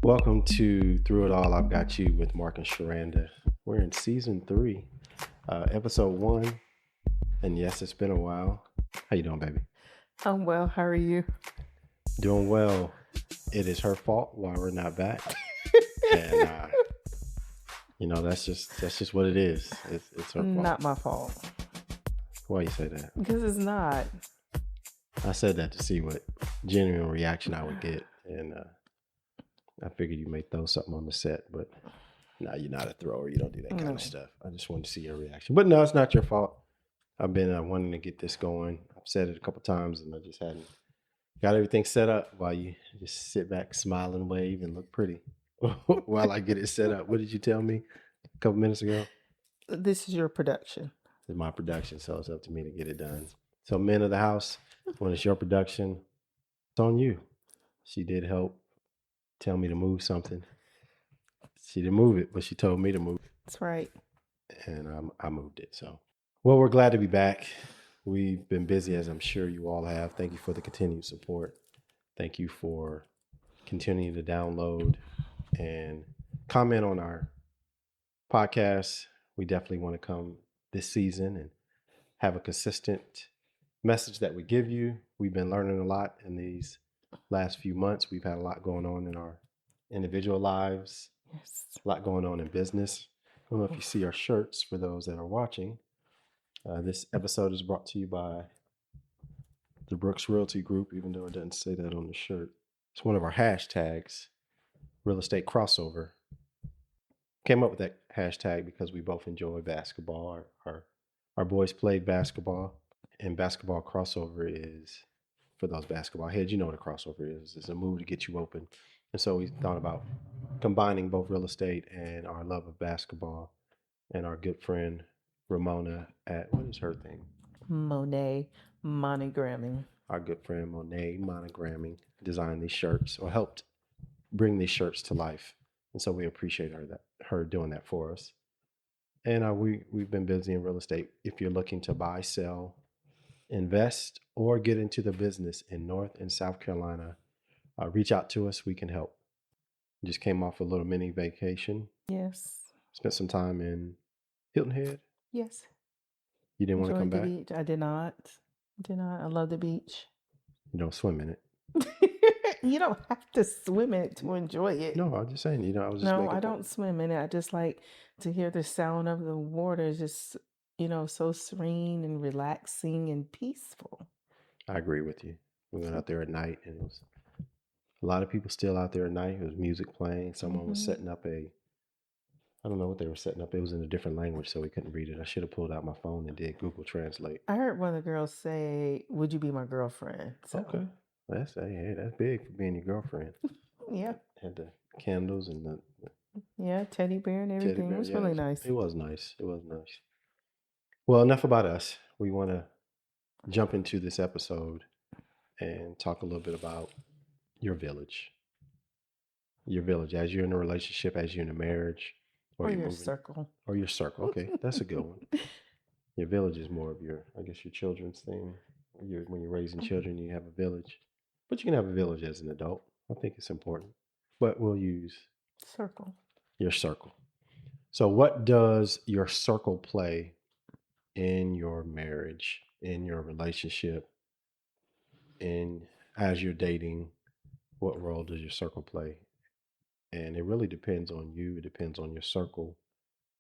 Welcome to Through It All. I've got you with Mark and Sharanda. We're in season 3, episode 1, and yes, it's been a while. How you doing, baby? I'm well. How are you? Doing well. It is her fault why we're not back, and that's just what it is. It's her fault. Not my fault. Why you say that? Because it's not. I said that to see what genuine reaction I would get, and I figured you may throw something on the set, but no, you're not a thrower. You don't do that kind No. of stuff. I just wanted to see your reaction. But no, it's not your fault. I've been wanting to get this going. I've said it a couple times, and I just hadn't got everything set up while you just sit back, smile, and wave, and look pretty while I get it set up. What did you tell me a couple minutes ago? This is your production. It's my production, so it's up to me to get it done. So, men of the house, when it's your production, it's on you. She did help tell me to move something. She didn't move it, but she told me to move it, That's right. and I moved it. So, well, we're glad to be back. We've been busy, as I'm sure you all have. Thank you for the continued support. Thank you for continuing to download and comment on our podcast. We definitely want to come this season and have a consistent message that we give you. We've been learning a lot in these last few months. We've had a lot going on in our individual lives, Yes. a lot going on in business. I don't know if you see our shirts for those that are watching. This episode is brought to you by the Brooks Realty Group, even though it doesn't say that on the shirt. It's one of our hashtags, real estate crossover. Came up with that hashtag because we both enjoy basketball. Our boys played basketball, and basketball crossover is, for those basketball heads, you know what a crossover is. It's a move to get you open. And so we thought about combining both real estate and our love of basketball, and our good friend Ramona at, what is her thing? Monet monogramming. Our good friend Monet Monogramming designed these shirts, or helped bring these shirts to life. And so we appreciate her doing that for us. And we've been busy in real estate. If you're looking to buy, sell, invest, or get into the business in North and South Carolina, reach out to us. We can help. Just came off a little mini vacation. Yes. Spent some time in Hilton Head. Yes. You didn't want to come Enjoyed the back? beach. I did not. I love the beach. You don't swim in it. You don't have to swim in it to enjoy it. No, I'm just saying, I was just No, making I a point. don't swim in it. I just like to hear the sound of the water. It's just, so serene and relaxing and peaceful. I agree with you. We went out there at night, and it was a lot of people still out there at night. There was music playing. Someone was Mhm. setting up I don't know what they were setting up. It was in a different language, so we couldn't read it. I should have pulled out my phone and did Google Translate. I heard one of the girls say, "Would you be my girlfriend?" So, Okay. Hey, that's big for being your girlfriend. yeah, Had the candles and the yeah, teddy bear and teddy everything. It bear. was Yeah, really nice. it was nice. It was nice. Well, enough about us. We want to jump into this episode and talk a little bit about your village. Your village, as you're in a relationship, as you're in a marriage, or Or you're your moving, circle. or your circle. Okay, that's a good one. Your village is more of your, I guess, your children's thing. When you're raising children, you have a village, but you can have a village as an adult. I think it's important, but we'll use Circle. your circle. So, what does your circle play in your marriage, in your relationship, in as you're dating? What role does your circle play? And it really depends on you. It depends on your circle,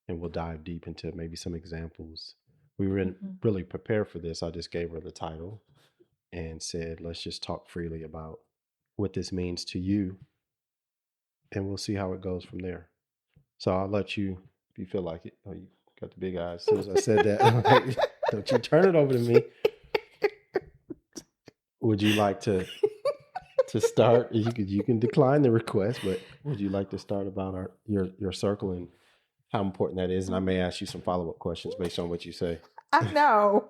and we'll dive deep into maybe some examples. We were Mhm. really prepared for this. I just gave her the title and said, let's just talk freely about what this means to you, and we'll see how it goes from there. So I'll let you, if you feel like it. Oh, you got the big eyes. As soon as I said that, I'm like, don't you turn it over to me. Would you like to start? You can decline the request, but would you like to start about your circle and how important that is? And I may ask you some follow-up questions based on what you say. I know.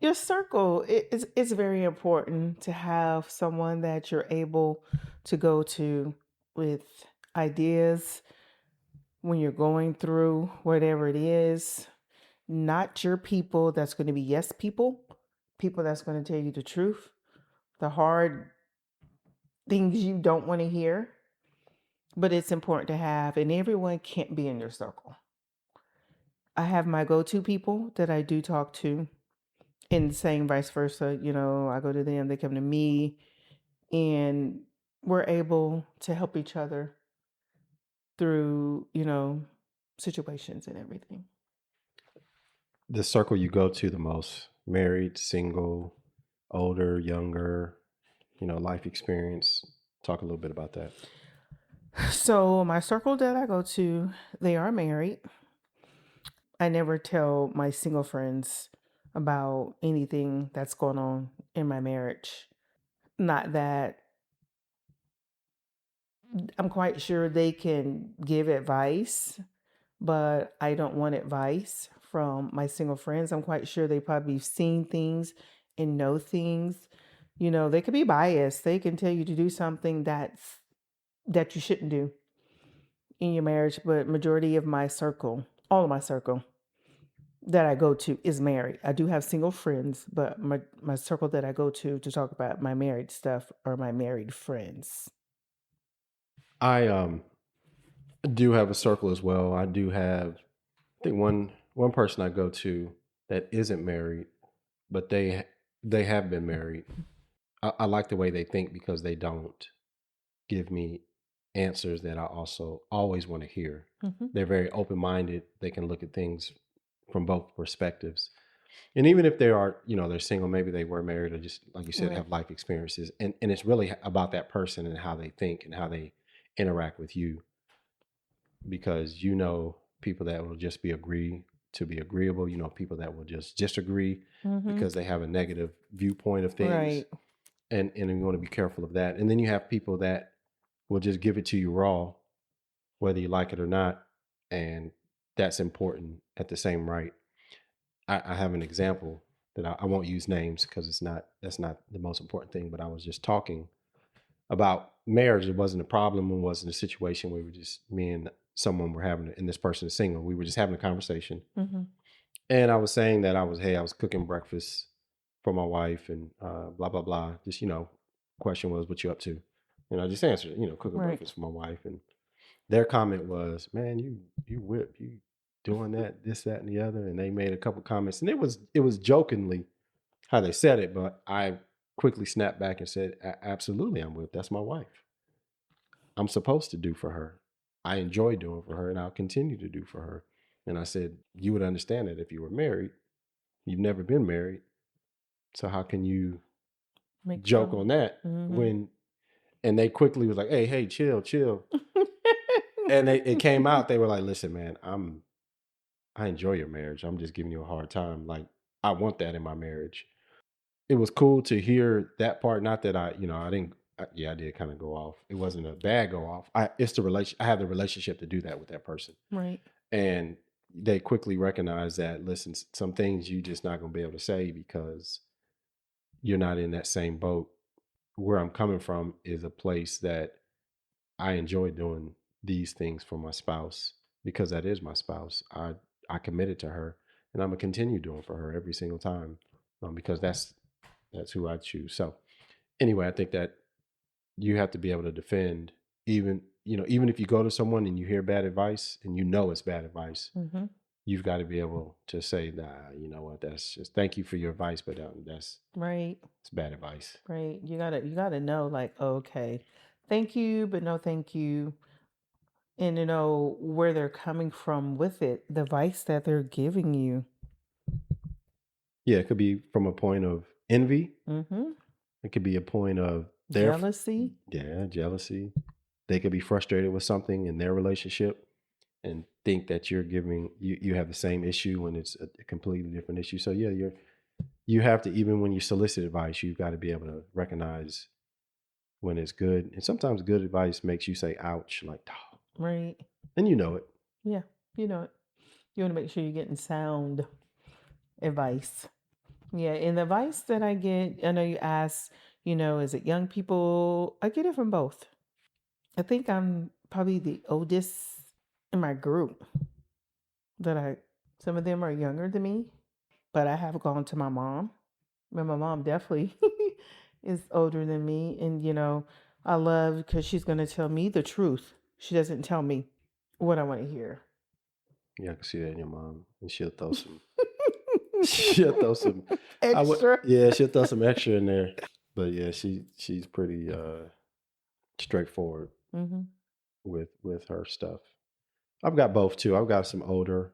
Your circle it's very important to have someone that you're able to go to with ideas when you're going through whatever it is. Not your people that's going to be yes people that's going to tell you the truth, the hard things you don't want to hear. but it's important to have, and everyone can't be in your circle. I have my go-to people that I do talk to, and same vice versa. I go to them, they come to me, and we're able to help each other through, situations and everything. The circle you go to the most, married, single, older, younger, life experience. Talk a little bit about that. So, my circle that I go to, they are married. I never tell my single friends about anything that's going on in my marriage. Not that I'm quite sure they can give advice, but I don't want advice from my single friends. I'm quite sure they probably seen things and know things. They could be biased. They can tell you to do something that you shouldn't do in your marriage, but majority of my circle, all of my circle that I go to is married. I do have single friends, but my circle that I go to talk about my married stuff are my married friends. I do have a circle as well. I do have, I think one person I go to that isn't married, but they have been married. I like the way they think because they don't give me answers that I also always want to hear. Mm-hmm. They're very open minded. They can look at things from both perspectives. And even if they are, they're single, maybe they were married or just, like you said, Right. have life experiences. And it's really about that person and how they think and how they interact with you. Because people that will just be agreeable, people that will just disagree Mm-hmm. because they have a negative viewpoint of things. Right. And you want to be careful of that. And then you have people that will just give it to you raw, whether you like it or not. And that's important at the same right. I have an example that I won't use names because that's not the most important thing, but I was just talking about marriage. It wasn't a problem. It wasn't a situation where we were just, me and someone were having, and this person is single. We were just having a conversation. Mm-hmm. And I was saying that I was cooking breakfast for my wife and blah, blah, blah. Just, question was, what you up to? And I just answered, cooking Right. breakfast for my wife. And their comment was, man, you whip, you doing that, this, that, and the other. And they made a couple comments. And it was jokingly how they said it, but I quickly snapped back and said, absolutely, I'm whipped. That's my wife. I'm supposed to do for her. I enjoy doing for her, and I'll continue to do for her. And I said, you would understand that if you were married. You've never been married. So how can you Make joke fun. on that Mm-hmm. and they quickly was like, hey, chill. And it came out, they were like, listen, man, I enjoy your marriage. I'm just giving you a hard time. Like, I want that in my marriage. It was cool to hear that part. Not that I didn't. I did kind of go off. It wasn't a bad go off. It's the relation. I have the relationship to do that with that person, Right. and they quickly recognize that. Listen, some things you just not gonna be able to say because you're not in that same boat. Where I'm coming from is a place that I enjoy doing these things for my spouse because that is my spouse. I committed to her, and I'm gonna continue doing for her every single time because that's who I choose. So anyway, I think that you have to be able to defend even if you go to someone and you hear bad advice and it's bad advice. Mm-hmm. You've got to be able to say, nah, you know what, that's just thank you for your advice, but that's Right. it's bad advice. Right. You gotta know, like, okay, thank you, but no thank you. And to know where they're coming from with it, the advice that they're giving you. Yeah, it could be from a point of envy. Mm-hmm. It could be a point of Jealousy. jealousy. They could be frustrated with something in their relationship and think that you're giving you have the same issue when it's a completely different issue. So yeah, you have to, even when you solicit advice, you've got to be able to recognize when it's good. And sometimes good advice makes you say, ouch, like, oh, Right. and you know it. Yeah. You know it. You want to make sure you're getting sound advice. Yeah. And the advice that I get, I know you asked, is it young people? I get it from both. I think I'm probably the oldest in my group some of them are younger than me, but I have gone to my mom. And my mom definitely is older than me. And, I love because she's going to tell me the truth. she doesn't tell me what I want to hear. Yeah, I can see that in your mom, and she'll throw some. She'll throw some. Extra. Yeah, she'll throw some extra in there. But yeah, she's pretty straightforward Mm-hmm. with her stuff. I've got both too. I've got some older.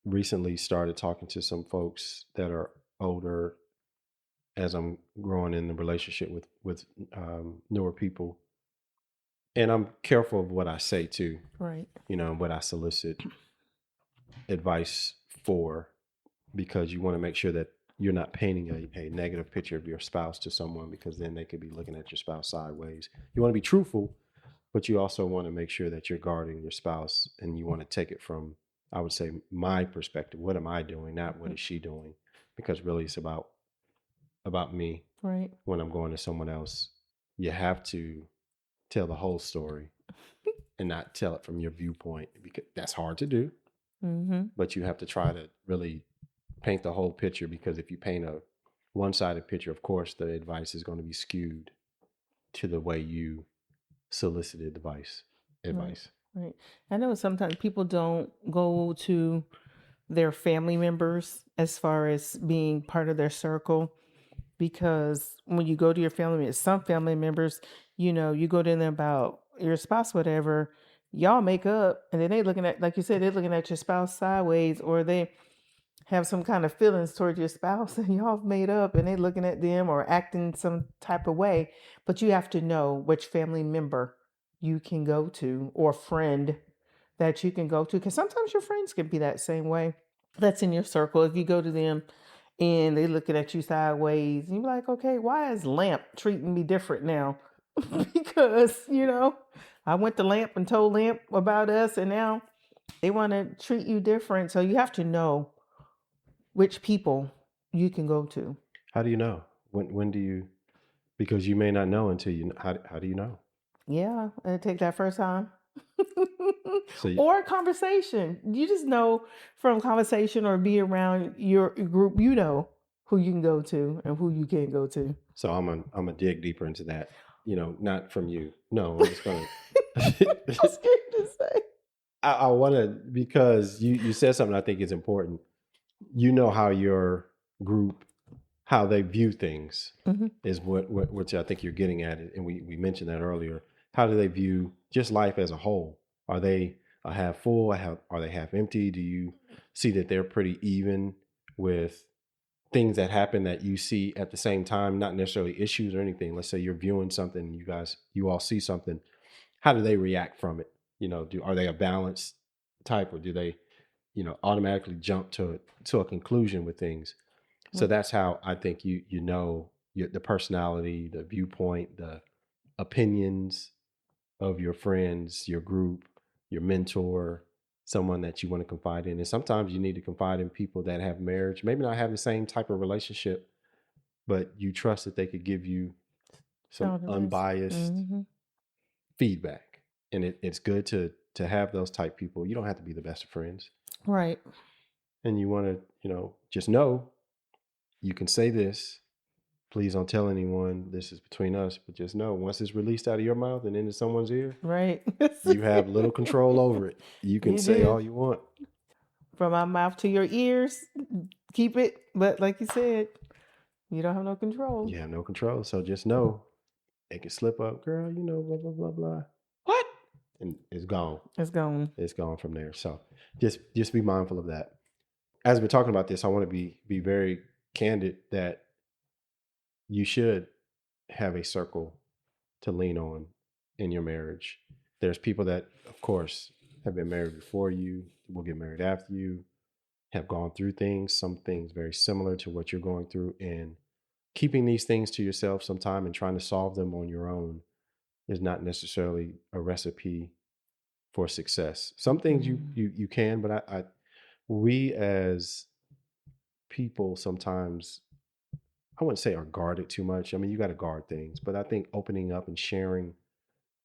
Recently started talking to some folks that are older as I'm growing in the relationship with newer people, and I'm careful of what I say too. Right. What I solicit advice for, because you want to make sure that you're not painting a negative picture of your spouse to someone, because then they could be looking at your spouse sideways. You want to be truthful, but you also want to make sure that you're guarding your spouse, and you want to take it from, I would say, my perspective. What am I doing? Not what is she doing? Because really it's about me. Right. When I'm going to someone else, you have to tell the whole story and not tell it from your viewpoint, because that's hard to do. Mm-hmm. But you have to try to really paint the whole picture, because if you paint a one-sided picture, of course the advice is going to be skewed to the way you solicited advice. Right. I know sometimes people don't go to their family members as far as being part of their circle, because when you go to your family, some family members, you go to them about your spouse, whatever, y'all make up, and then they looking at, like you said, they're looking at your spouse sideways, or they have some kind of feelings towards your spouse, and y'all have made up, and they looking at them or acting some type of way. But you have to know which family member you can go to, or friend that you can go to, because sometimes your friends can be that same way. That's in your circle. If you go to them and they looking at you sideways, and you're like, okay, why is Lamp treating me different now? Because I went to Lamp and told Lamp about us, and now they want to treat you different. So you have to know which people you can go to. How do you know? When do you? Because you may not know until you. How do you know? Yeah, and take that first time. So Or conversation. You just know from conversation, or be around your group, who you can go to and who you can't go to. So I'm gonna dig deeper into that. Not from you. No, I'm just gonna. I'm scared to say. I want to, because you said something I think is important. How your group, how they view things, Mm-hmm. is which I think you're getting at it, and we mentioned that earlier. How do they view just life as a whole? Are they a half full? Are they half empty? Do you see that they're pretty even with things that happen that you see at the same time, not necessarily issues or anything? Let's say you're viewing something, you all see something. How do they react from it? Are they a balanced type, or do they, automatically jump to a conclusion with things? So that's how I think the personality, the viewpoint, the opinions of your friends, your group, your mentor, someone that you want to confide in. And sometimes you need to confide in people that have marriage, maybe not have the same type of relationship, but you trust that they could give you some unbiased Mm-hmm. feedback. And it's good to have those type people. You don't have to be the best of friends. Right. And you want to, just know you can say this. Please don't tell anyone. This is between us. But just know, once it's released out of your mouth and into someone's ear, Right. you have little control over it. You can say all you want. From my mouth to your ears, keep it. But like you said, you don't have no control. You have no control. So just know it can slip up, girl, blah, blah, blah, blah. What? And it's gone. It's gone. It's gone from there. So just be mindful of that. As we're talking about this, I want to be very candid that you should have a circle to lean on in your marriage. There's people that, of course, have been married before you, will get married after you, have gone through things, some things very similar to what you're going through. And keeping these things to yourself sometime and trying to solve them on your own is not necessarily a recipe for success. Some things you can, but we as people sometimes, I wouldn't say are guarded too much. I mean, you got to guard things, but I think opening up and sharing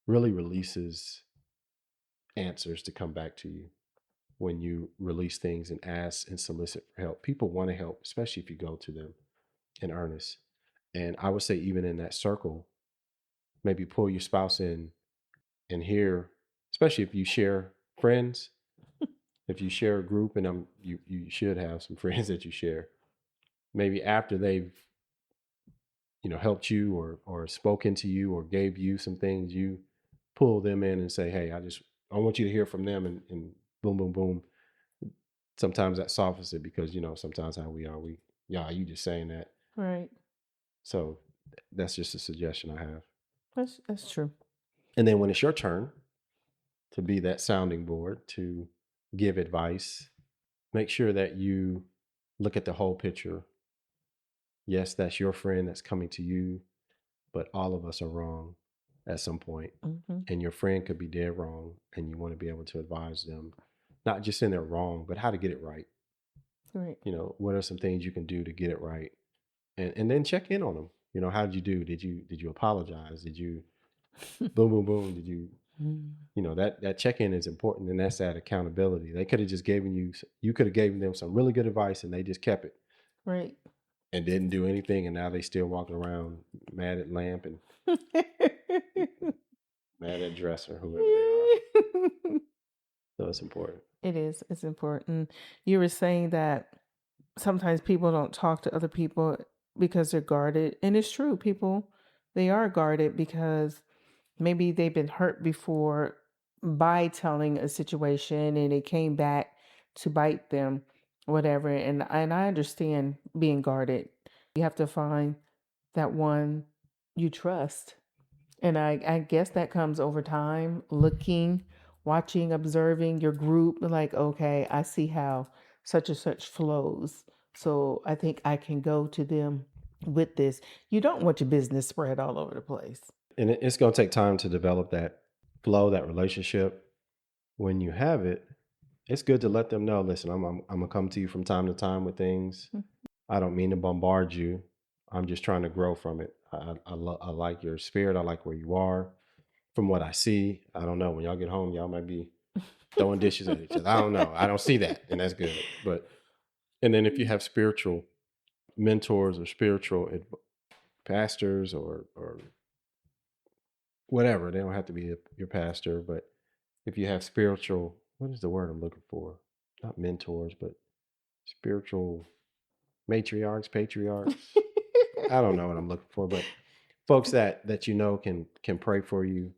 really releases answers to come back to you. When you release things and ask and solicit for help, people want to help, especially if you go to them in earnest. And I would say, even in that circle, maybe pull your spouse in and hear especially if you share friends, if you share a group, and you should have some friends that you share. Maybe after they've helped you or spoken to you or gave you some things, you pull them in and say, hey, I want you to hear from them, and boom, boom, boom. Sometimes that softens it because sometimes how we are, yeah, you just saying that. Right. So that's just a suggestion I have. That's true. And then when it's your turn to be that sounding board, to give advice, make sure that you look at the whole picture. Yes, that's your friend that's coming to you, but all of us are wrong at some point. Mm-hmm. And your friend could be dead wrong, and you want to be able to advise them, not just in their wrong, but how to get it right. Right. What are some things you can do to get it right? And then check in on them. How did you do? Did you apologize? Did you boom, boom, boom? Did you, that check-in is important, and that's that accountability. They could have just you could have given them some really good advice, and they just kept it. Right. And didn't do anything, and now they still walking around mad at Lamp and mad at Dresser, whoever they are. So it's important. It is. It's important. You were saying that sometimes people don't talk to other people because they're guarded. And it's true. People, they are guarded because maybe they've been hurt before by telling a situation and it came back to bite them, whatever. And I understand being guarded. You have to find that one you trust. And I guess that comes over time, looking, watching, observing your group, like, okay, I see how such and such flows. So I think I can go to them with this. You don't want your business spread all over the place. And it's going to take time to develop that flow, that relationship. When you have it, it's good to let them know, listen, I'm going to come to you from time to time with things. I don't mean to bombard you. I'm just trying to grow from it. I like your spirit. I like where you are. From what I see, I don't know. When y'all get home, y'all might be throwing dishes at each other. I don't know. I don't see that, and that's good. And then if you have spiritual mentors or spiritual pastors or whatever, they don't have to be your pastor, but if you have spiritual, what is the word I'm looking for? Not mentors, but spiritual matriarchs, patriarchs. I don't know what I'm looking for, but folks that can pray for you,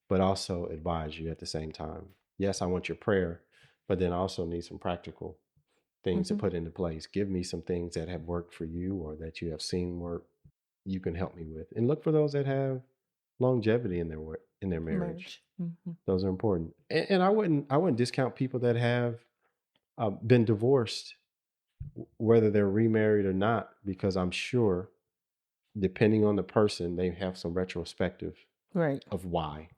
but also advise you at the same time. Yes, I want your prayer, but then I also need some practical things to put into place. Give me some things that have worked for you or that you have seen work you can help me with. And look for those that have longevity in their marriage. Those are important. And I wouldn't discount people that have been divorced, whether they're remarried or not, because I'm sure, depending on the person, they have some retrospective of why.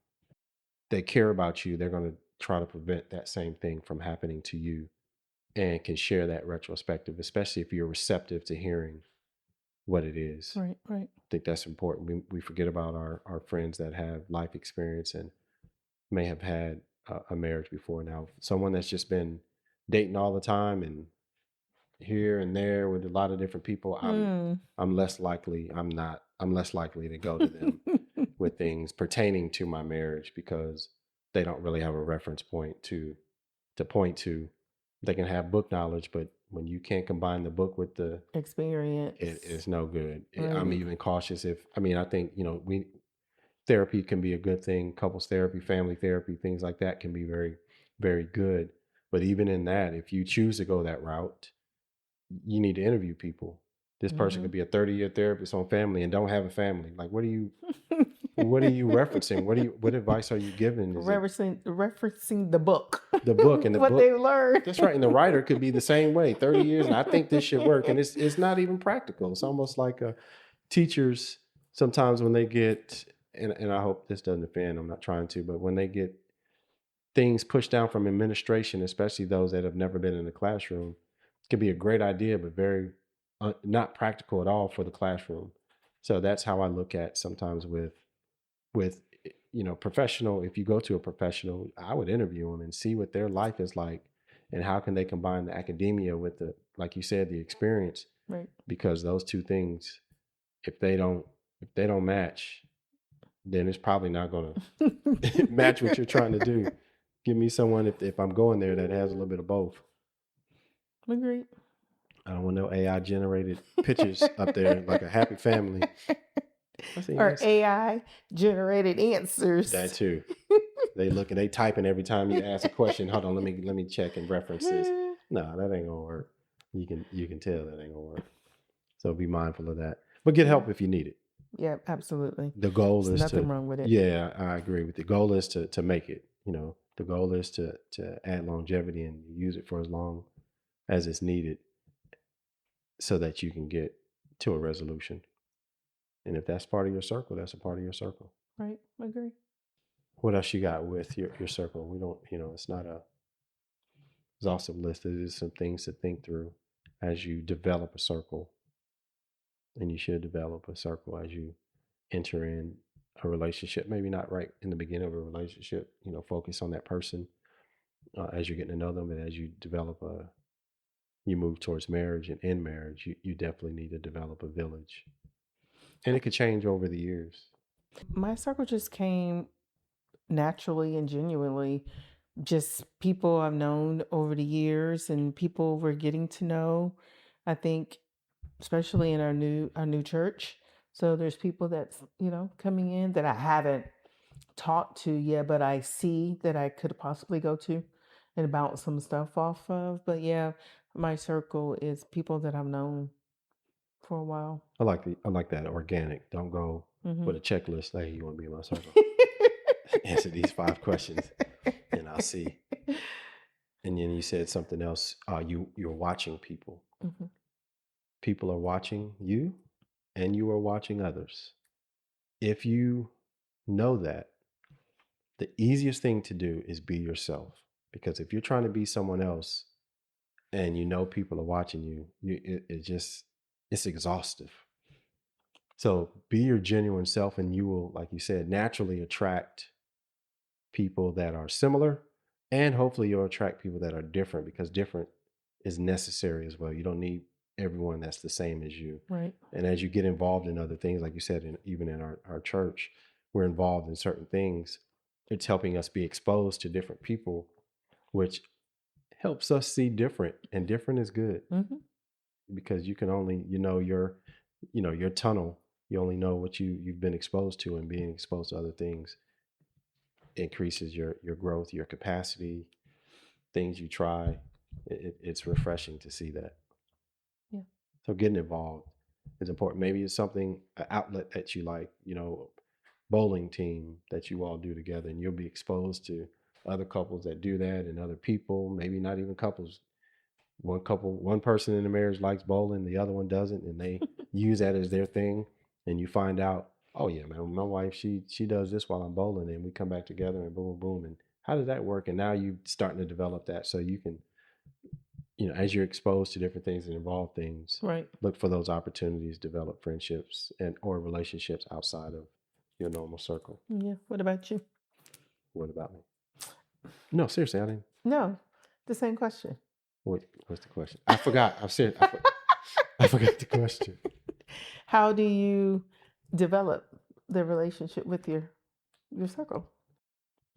They care about you. They're going to try to prevent that same thing from happening to you, and can share that retrospective, especially if you're receptive to hearing what it is. Right. I think that's important. We forget about our friends that have life experience and may have had a marriage before. Now, someone that's just been dating all the time and here and there with a lot of different people, I'm less likely. I'm less likely to go to them with things pertaining to my marriage, because they don't really have a reference point to point to. They can have book knowledge, but when you can't combine the book with the experience, it's no good. Right. I'm even cautious I think, therapy can be a good thing. Couples therapy, family therapy, things like that can be very, very good. But even in that, if you choose to go that route, you need to interview people. This person could be a 30-year therapist on family and don't have a family. Like, what are you referencing? What advice are you giving? Referencing the book. The book and the what book. they learned. That's right. And the writer could be the same way. 30 years, and I think this should work. And it's not even practical. It's almost like teachers sometimes when they get, and I hope this doesn't offend, I'm not trying to, but when they get things pushed down from administration, especially those that have never been in the classroom, it can be a great idea, but very not practical at all for the classroom. So that's how I look at sometimes with professional. If you go to a professional, I would interview them and see what their life is like and how can they combine the academia with the, like you said, the experience. Right. Because those two things, if they don't match, then it's probably not going to match what you're trying to do. Give me someone, if I'm going there, that has a little bit of both. Agreed. I don't want no AI generated pictures up there like a happy family. I think Or that's AI generated that answers. too. They looking, they typing every time you ask a question. Hold on, let me check and reference this. No, that ain't gonna work. You can tell that ain't gonna work. So be mindful of that. But get help if you need it. Yeah, absolutely. The goal There's is nothing to wrong with it. yeah, I agree with you. The goal is to make it. You know, the goal is to add longevity and use it for as long as it's needed, so that you can get to a resolution. And if that's part of your circle, that's a part of your circle. Right. Agree. What else you got with your circle? We don't, it's not a exhaustive list. It is some things to think through as you develop a circle. And you should develop a circle as you enter in a relationship. Maybe not right in the beginning of a relationship, focus on that person as you're getting to know them. And as you you move towards marriage, and in marriage, you definitely need to develop a village. And it could change over the years. My circle just came naturally and genuinely. Just people I've known over the years and people we're getting to know. I think, especially in our new church. So there's people that's coming in that I haven't talked to yet, but I see that I could possibly go to and bounce some stuff off of. But yeah, my circle is people that I've known for a while. I like that organic. Don't go Mhm. with a checklist. Hey, you want to be in my circle? Answer these 5 questions, and I'll see. And then you said something else. You're watching people. Mhm. People are watching you, and you are watching others. If you know that, the easiest thing to do is be yourself. Because if you're trying to be someone else, and people are watching you, it's exhaustive. So be your genuine self, and you will, like you said, naturally attract people that are similar, and hopefully you'll attract people that are different, because different is necessary as well. You don't need everyone that's the same as you. Right. And as you get involved in other things, like you said, even in our church, we're involved in certain things. It's helping us be exposed to different people, which helps us see different, and different is good. Mhm. Because you can only, your tunnel, you only know what you've been exposed to, and being exposed to other things increases your growth, your capacity, things you try. It's refreshing to see that. Yeah. So getting involved is important. Maybe it's something, an outlet that you like, bowling team that you all do together, and you'll be exposed to other couples that do that, and other people, maybe not even couples. One person in the marriage likes bowling, the other one doesn't, and they use that as their thing. And you find out, oh yeah, man, my wife, she does this while I'm bowling, and we come back together, and boom, boom. And how does that work? And now you starting to develop that, so you can, as you're exposed to different things and involve things, Right. look for those opportunities, develop friendships or relationships outside of your normal circle. Yeah. What about you? What about me? No, seriously, I didn't. No, the same question. What's the question? I forgot. I forgot the question. How do you develop the relationship with your circle?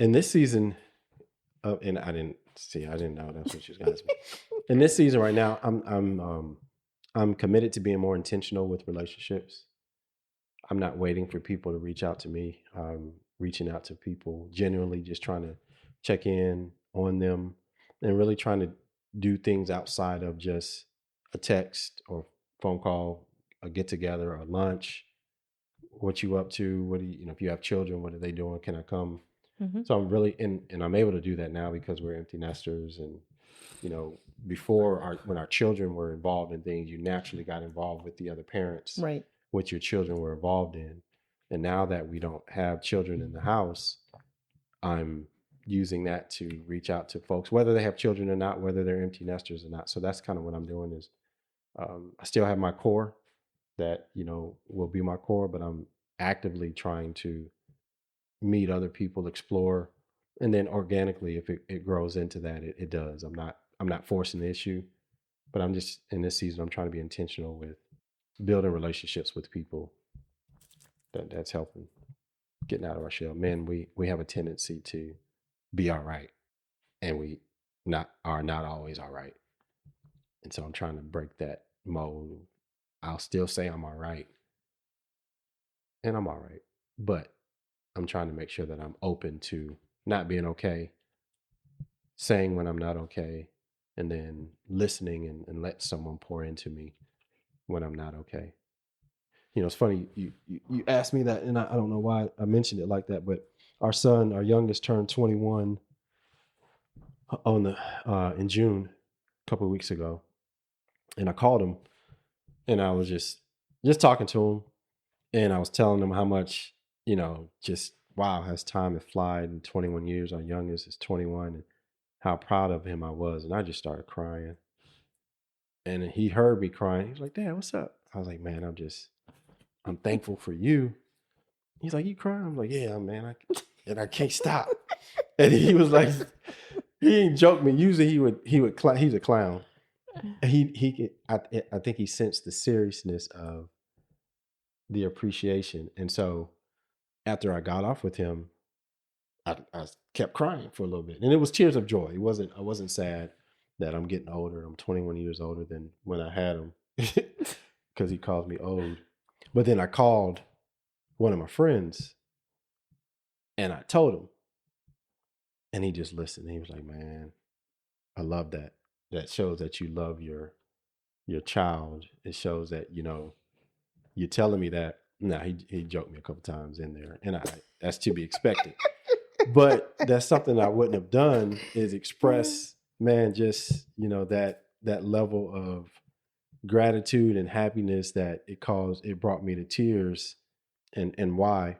In this season, and I didn't know that's what she was going to ask me. In this season right now, I'm committed to being more intentional with relationships. I'm not waiting for people to reach out to me. I'm reaching out to people genuinely, just trying to check in on them, and really trying to do things outside of just a text or phone call, a get together, or lunch. What you up to? What do you, if you have children, what are they doing? Can I come? Mm-hmm. So I'm really and I'm able to do that now because we're empty nesters. And before, when our children were involved in things, you naturally got involved with the other parents, Right. What your children were involved in. And now that we don't have children in the house, I'm using that to reach out to folks, whether they have children or not, whether they're empty nesters or not. So that's kind of what I'm doing. Is I still have my core that will be my core, but I'm actively trying to meet other people, explore, and then organically, if it grows into that, it does. I'm not forcing the issue, but I'm just, in this season, I'm trying to be intentional with building relationships with people that's helping. getting out of our shell. Men, we have a tendency to be all right, and we are not always all right. And so I'm trying to break that mold. I'll still say I'm all right, and I'm all right, but I'm trying to make sure that I'm open to not being okay, saying when I'm not okay, and then listening and let someone pour into me when I'm not okay. It's funny you asked me that, and I don't know why I mentioned it like that, but our youngest, turned 21 in June, a couple of weeks ago, and I called him, and I was just talking to him, and I was telling him how much, just wow, has time have flied in 21 years. Our youngest is 21, and how proud of him I was, and I just started crying, and he heard me crying. He was like, "Dad, what's up?" I was like, "Man, I'm thankful for you." He's like, "You crying?" I'm like, "Yeah, man, I can't stop." And he was like, he ain't joke me. Usually he's a clown. I think he sensed the seriousness of the appreciation. And so after I got off with him, I kept crying for a little bit, and it was tears of joy. I wasn't sad that I'm getting older. I'm 21 years older than when I had him, because he calls me old. But then I called one of my friends, and I told him, and he just listened. He was like, "Man, I love that. That shows that you love your child. It shows that, you're telling me that." Now, he joked me a couple times in there, and that's to be expected. But that's something I wouldn't have done, is express, man, just, that level of gratitude and happiness that it brought me to tears, and why.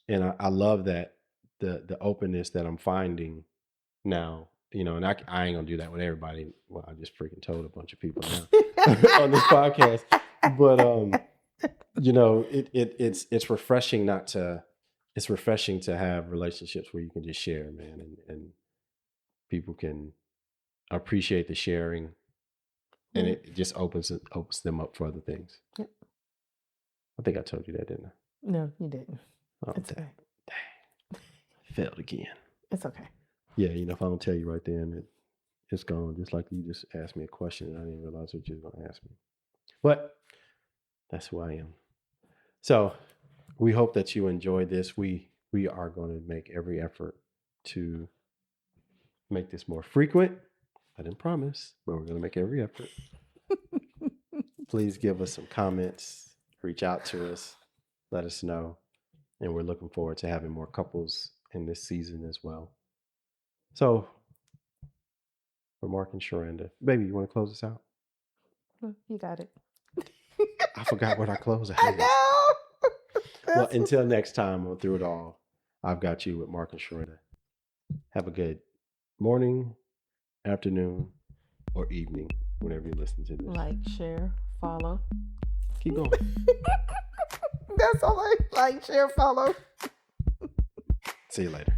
And I love that the openness that I'm finding now, and I ain't gonna do that with everybody. Well, I just freaking told a bunch of people now on this podcast, but it's refreshing it's refreshing to have relationships where you can just share, man, and people can appreciate the sharing, and it just opens them up for other things. Yep. I think I told you that, didn't I? No, you didn't. Oh, It's dang. okay. Failed again. It's okay. Yeah, if I don't tell you right then, it's gone. Just like you just asked me a question and I didn't realize what you were going to ask me. But that's who I am. So we hope that you enjoyed this. We are going to make every effort to make this more frequent. I didn't promise, but we're going to make every effort. Please give us some comments. Reach out to us. Let us know. And we're looking forward to having more couples in this season as well. So, for Mark and Sharanda, baby, you want to close us out? You got it. I forgot what I close out. I know. Well, until next time on Through It All, I've got you with Mark and Sharanda. Have a good morning, afternoon, or evening, whenever you listen to this. Like, share, follow. Keep going. That's all I like, share, follow. See you later.